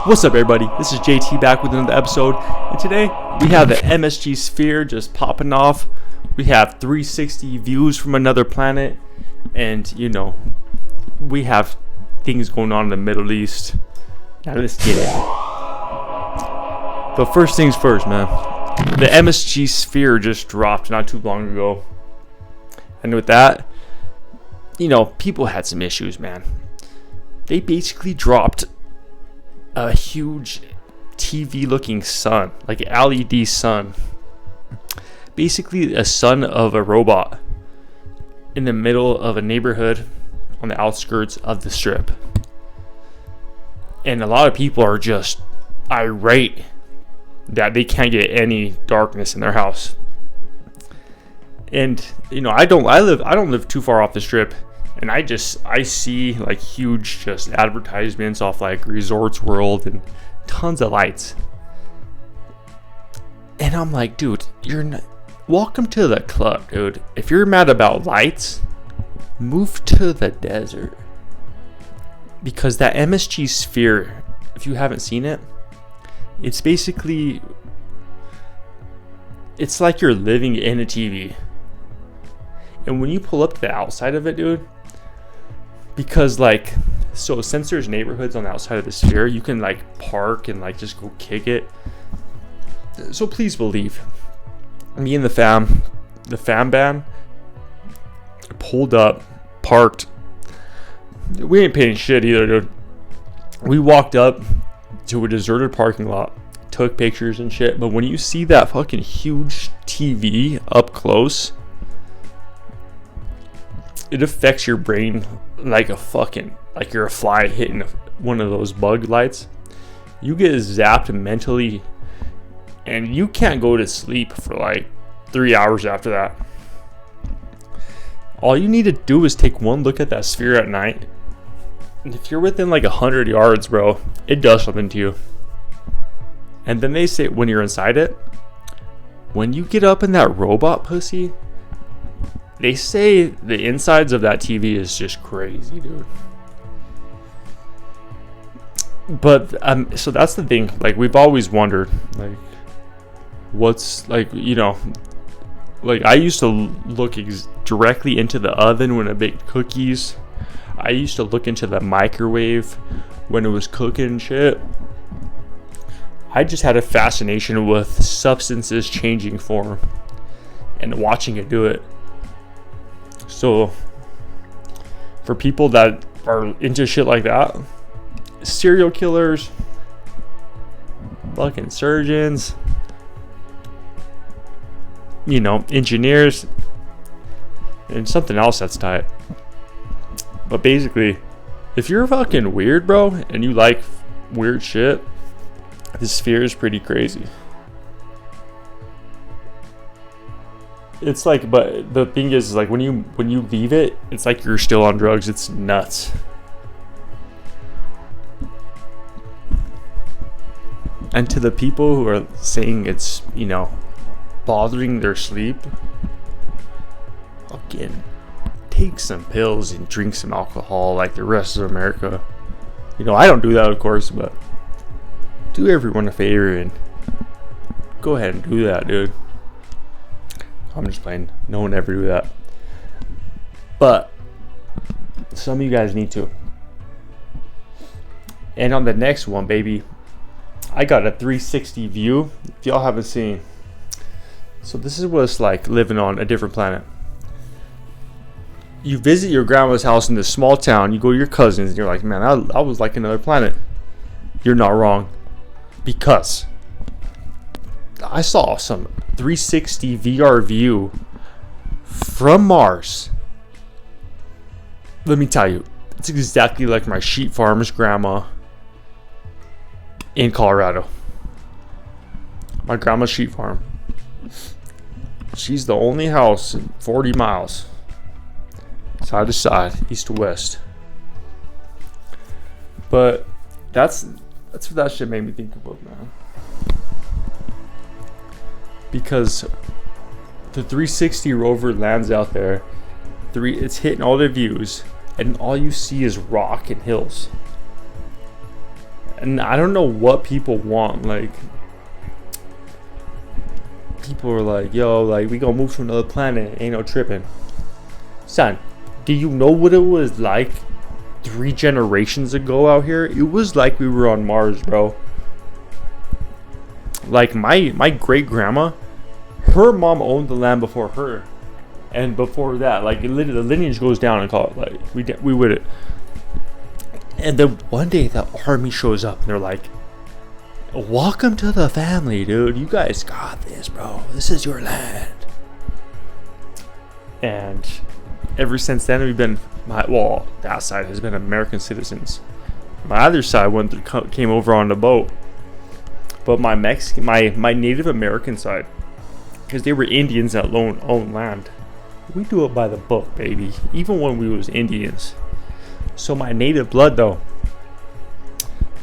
What's up, everybody? This is JT back with another episode, and today we have the MSG Sphere just popping off. We have 360 views from another planet, and we have things going on in the Middle East. Now let's get it. But first things first, man. The MSG Sphere just dropped not too long ago, and with that, people had some issues, man. They basically dropped a huge TV looking sun, like an LED sun, basically a sun of a robot in the middle of a neighborhood on the outskirts of the strip. And a lot of people are just irate that they can't get any darkness in their house. And I don't live too far off the strip, and I see like huge just advertisements off like Resorts World and tons of lights. And I'm like, dude, welcome to the club, dude. If you're mad about lights, move to the desert. Because that MSG Sphere, if you haven't seen it, it's like you're living in a TV. And when you pull up to the outside of it, dude, because since there's neighborhoods on the outside of the sphere, you can park and just go kick it. So please believe me and the fam band pulled up, parked. We ain't paying shit either, dude. We walked up to a deserted parking lot, took pictures and shit. But when you see that fucking huge TV up close, it affects your brain like you're a fly hitting one of those bug lights. You get zapped mentally, and you can't go to sleep for 3 hours after that. All you need to do is take one look at that sphere at night, and if you're within 100 yards, bro, it does something to you. And then they say when you're inside it, when you get up in that robot pussy, they say the insides of that TV is just crazy, dude. But so that's the thing. We've always wondered, what's I used to look directly into the oven when I baked cookies. I used to look into the microwave when it was cooking and shit. I just had a fascination with substances changing form and watching it do it. So, for people that are into shit like that, serial killers, fucking surgeons, engineers, and something else that's tight. But basically, if you're fucking weird, bro, and you like weird shit, this sphere is pretty crazy. It's but the thing is when you leave it, it's like you're still on drugs. It's nuts. And to the people who are saying it's bothering their sleep, again, take some pills and drink some alcohol like the rest of America. I don't do that, of course, but do everyone a favor and go ahead and do that, dude. I'm just playing. No one ever do that. But some of you guys need to. And on the next one, baby, I got a 360 view. If y'all haven't seen. So this is what it's like living on a different planet. You visit your grandma's house in this small town. You go to your cousins and you're like, man, I was like another planet. You're not wrong. Because I saw some 360 VR view from Mars. Let me tell you, it's exactly like my sheep farmer's grandma in Colorado. My grandma's sheep farm. She's the only house in 40 miles, side to side, east to west. But that's what that shit made me think about, man. Because the 360 rover lands out there, it's hitting all the views, and all you see is rock and hills. And I don't know what people want. Like, people are like, yo, like, we gonna move to another planet, ain't no tripping. Son, do you know what it was like 3 generations ago out here? It was like we were on Mars, bro. Like, my great grandma, her mom owned the land before her, and before that, like, the lineage goes down and call it, like, we would. And then one day the army shows up and they're like, welcome to the family, dude. You guys got this, bro. This is your land. And ever since then, we've been, that side has been American citizens. My other side came over on the boat. But my Native American side, because they were Indians that owned land, we do it by the book, baby. Even when we was Indians. So my native blood, though,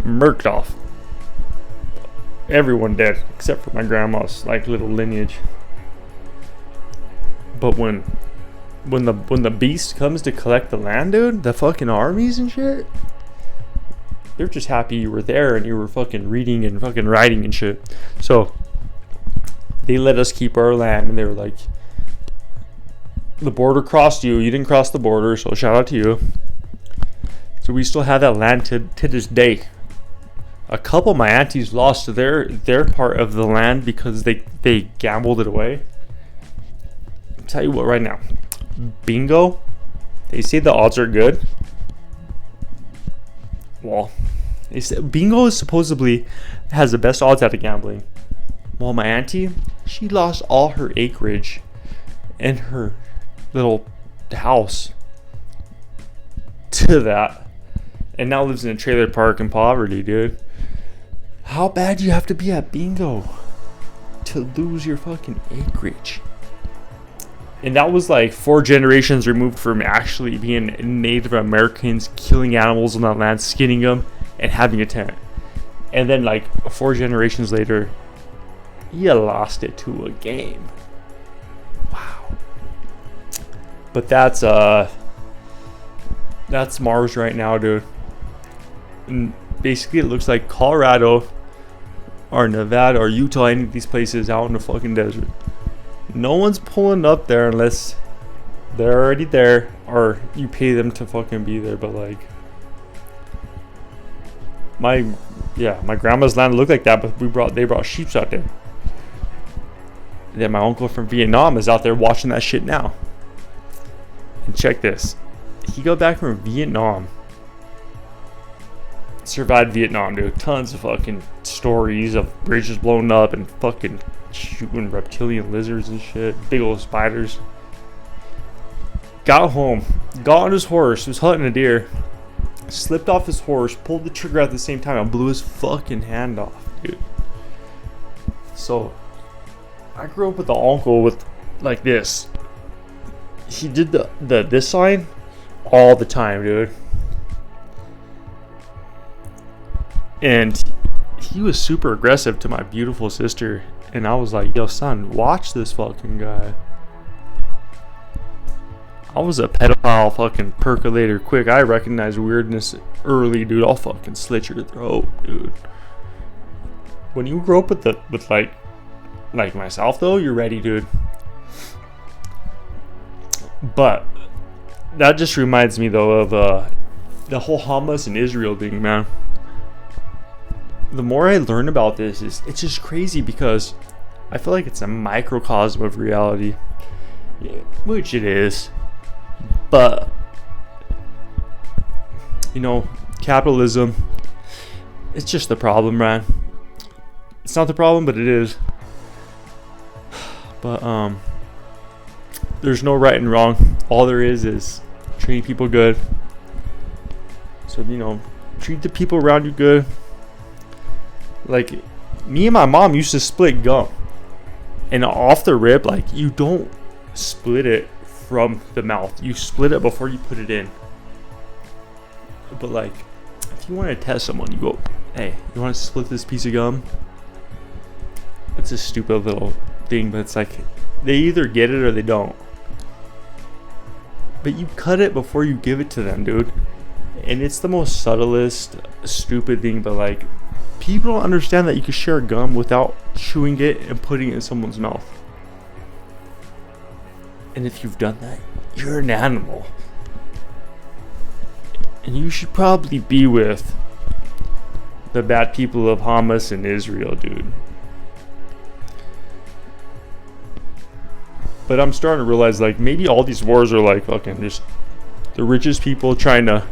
murked off. Everyone dead except for my grandma's like little lineage. But when the beast comes to collect the land, dude, the fucking armies and shit, they're just happy you were there and you were fucking reading and fucking writing and shit. So they let us keep our land, and they were like, the border crossed you, you didn't cross the border, so shout out to you. So we still have that land to this day. A couple of my aunties lost their part of the land because they gambled it away. I'll tell you what, right now, bingo, they say the odds are good. Well, they say bingo is supposedly has the best odds out of gambling. Well, my auntie, she lost all her acreage and her little house to that, and now lives in a trailer park in poverty, dude. How bad do you have to be at bingo to lose your fucking acreage? And that was like 4 generations removed from actually being Native Americans killing animals on that land, skinning them, and having a tent. And then like 4 generations later, you lost it to a game. Wow. But that's Mars right now, dude. And basically, it looks like Colorado or Nevada or Utah, any of these places out in the fucking desert. No one's pulling up there unless they're already there or you pay them to fucking be there. But like, my grandma's land looked like that, but they brought sheep out there. And then my uncle from Vietnam is out there watching that shit now. And check this, he got back from Vietnam. Survived Vietnam, dude. Tons of fucking stories of bridges blown up and fucking shooting reptilian lizards and shit. Big old spiders. Got home. Got on his horse. Was hunting a deer. Slipped off his horse. Pulled the trigger at the same time and blew his fucking hand off, dude. So, I grew up with an uncle with like this. He did this sign all the time, dude. And he was super aggressive to my beautiful sister. And I was like, yo, son, watch this fucking guy. I was a pedophile fucking percolator quick. I recognized weirdness early, dude. I'll fucking slit your throat, dude. When you grow up with like myself, though, you're ready, dude. But that just reminds me, though, of the whole Hamas and Israel thing, man. The more I learn about this, it's just crazy because I feel like it's a microcosm of reality, which it is. But you know, capitalism, it's just the problem, man. It's not the problem, but it is. But there's no right and wrong. All there is treating people good. So, you know, treat the people around you good. Like, me and my mom used to split gum. And off the rip, like, you don't split it from the mouth. You split it before you put it in. But, like, if you want to test someone, you go, hey, you want to split this piece of gum? It's a stupid little thing, but it's like, they either get it or they don't. But you cut it before you give it to them, dude. And it's the most subtlest, stupid thing, but like, People don't understand that you can share gum without chewing it and putting it in someone's mouth. And if you've done that, you're an animal. And you should probably be with the bad people of Hamas and Israel, dude. But I'm starting to realize, like, maybe all these wars are like fucking just the richest people trying to,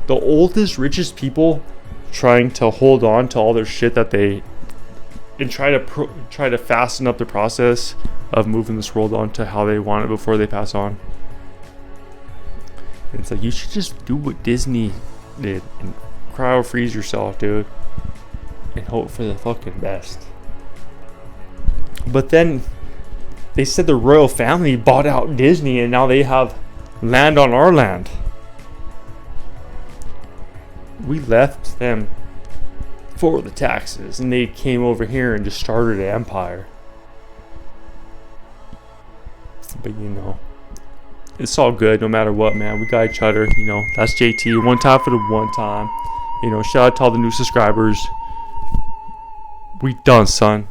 the oldest, richest people trying to hold on to all their shit that they, and try to fasten up the process of moving this world on to how they want it before they pass on. And it's like, you should just do what Disney did and cryo freeze yourself, dude, and hope for the fucking best. But then they said the royal family bought out Disney and now they have land on our land. We left them for the taxes and they came over here and just started an empire. But you know, it's all good no matter what, man. We got each other, you know. That's JT. One time for the one time. You know, shout out to all the new subscribers. We done, son.